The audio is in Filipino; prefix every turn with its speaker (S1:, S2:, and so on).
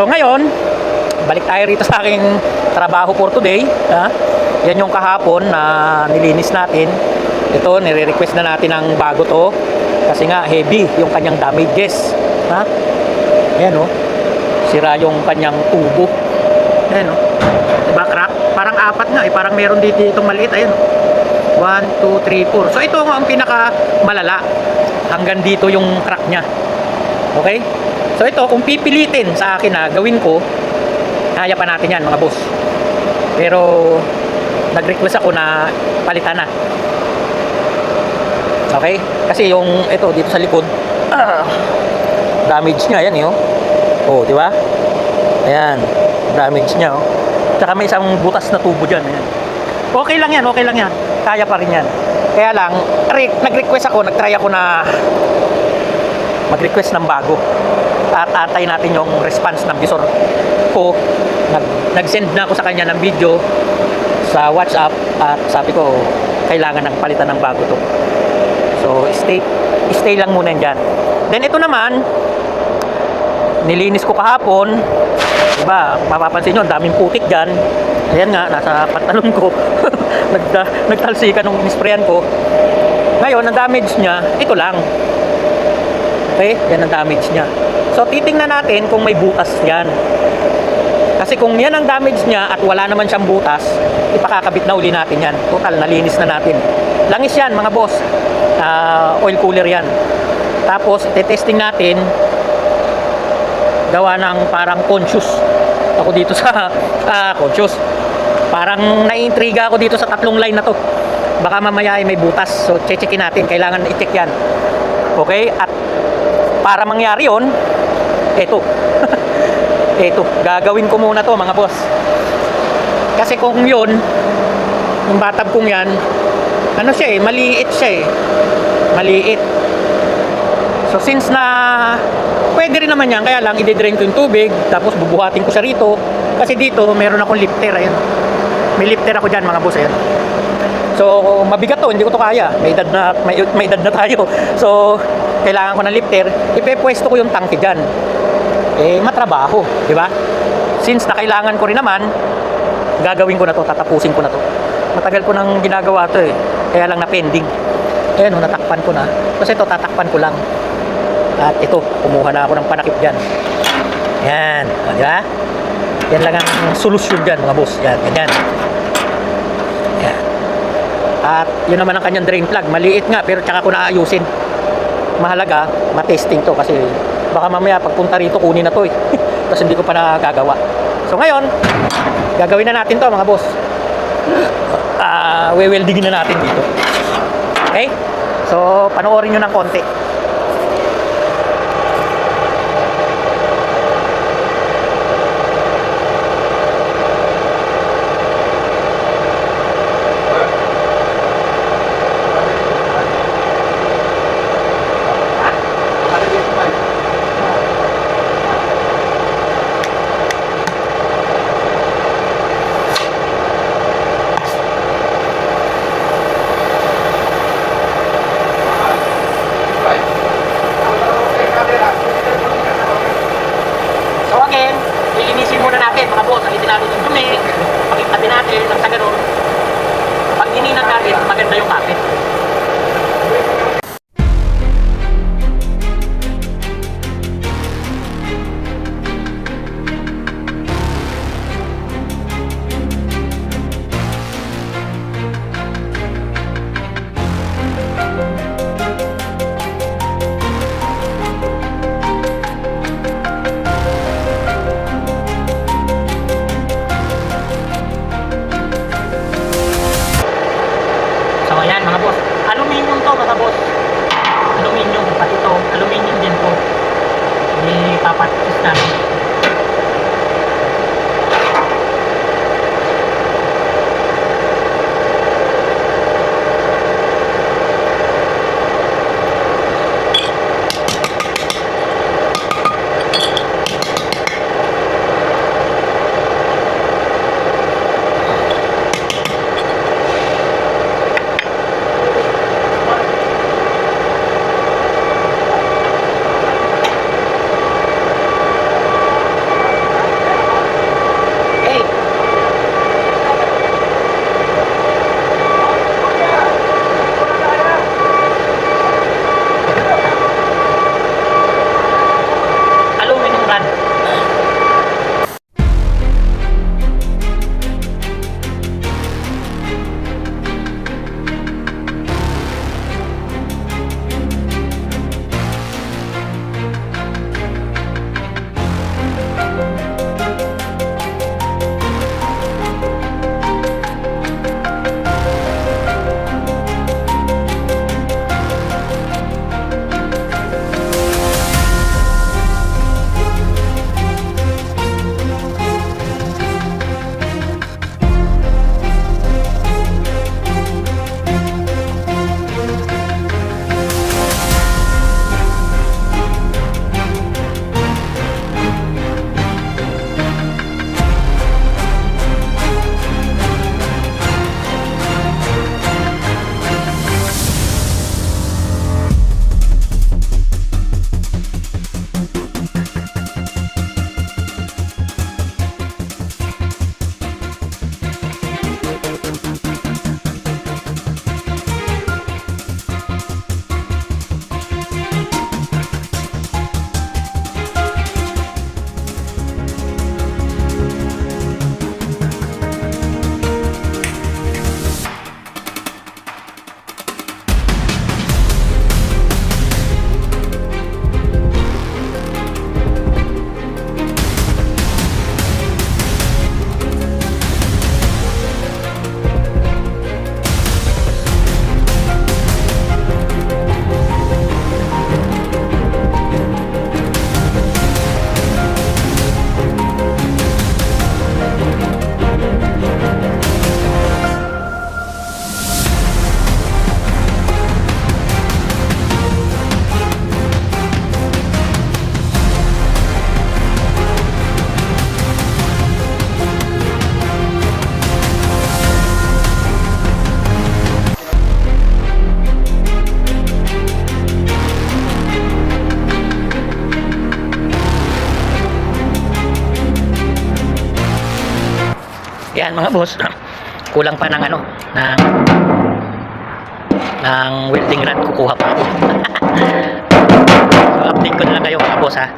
S1: So ngayon, balik tayo rito sa aking trabaho for today. Yan yung kahapon na nilinis natin. Ito, nire-request na natin ng bago to. Kasi nga, heavy yung kanyang damages. Ayan o. Sira yung kanyang tubo. Ayan o. Diba, crack? Parang apat nga eh. Parang meron dito itong maliit. Ayan o. 1, 2, 3, 4. So ito nga ang pinaka malala. Hanggang dito yung crack nya. Okay? So ito, kung pipilitin sa akin na gawin ko, kaya pa natin yan mga boss. Pero nag-request ako na palitan na. Okay? Kasi yung ito dito sa likod, damage niya yan eh. Oh, di ba? Ayan, damage niya oh. Tsaka may isang butas na tubo diyan, ayan. Okay lang yan, okay lang yan. Kaya pa rin yan. Kaya lang, nag-request ako, nag-try ako na mag-request ng bago. At atay natin yung response ng visor ko. Nag-send na ako sa kanya ng video sa WhatsApp at sabi ko kailangan ng palitan ng bago to. So stay lang muna dyan. Then ito naman, nilinis ko kahapon. Diba, mapapansin nyo, daming putik dyan. Ayan nga, nasa pantalon ko. Nagtalsika nung nisprayan ko. Ngayon, ang damage niya, ito lang. Okay, yan ang damage niya. So titingnan natin kung may butas yan. Kasi kung yan ang damage niya at wala naman siyang butas, ipakakabit na uli natin yan. Total, nalinis na natin. Langis yan mga boss. Oil cooler yan. Tapos testing natin, gawa ng parang conscious ako dito sa conscious. Parang naiintriga ako dito sa tatlong line na to. Baka mamaya ay may butas. So checkin natin, kailangan i-check yan. Okay, at para mangyari yon, eto eto, gagawin ko muna to mga boss. Kasi kung yun, yung batab kong yan, ano siya eh, maliit siya eh, maliit. So since na pwede rin naman yan, kaya lang i-drain ko yung tubig, tapos bubuhatin ko siya rito. Kasi dito meron akong lifter, ayan. May lifter ako dyan mga boss, ayan. So mabigat to, hindi ko to kaya. May edad na tayo. So kailangan ko ng lifter, ipepwesto ko yung tangke dyan. Eh, matrabaho, di ba? Since na kailangan ko rin naman, gagawin ko na to, tatapusin ko na to. Matagal ko nang ginagawa to eh. Kaya lang na pending. Ayan, natakpan ko na. Kasi ito, tatakpan ko lang. At ito, kumuha na ako ng panakip dyan. Yan, di ba? Yan lang ang solusyon dyan, mga boss. Yan, ganyan. Yan. At yun naman ang kanyang drain plug. Maliit nga, pero tsaka ko naayusin. Mahalaga, matesting to kasi baka mamaya pagpunta rito kunin na to eh. Tapos hindi ko pa nagagawa. So ngayon, gagawin na natin to mga boss. Weldingin na natin dito. Okay? So panoorin nyo ng konti. Ayan mga boss, kulang pa ng ano, ng welding rod, kukuha pa ako. So update ko na lang kayo mga boss ha.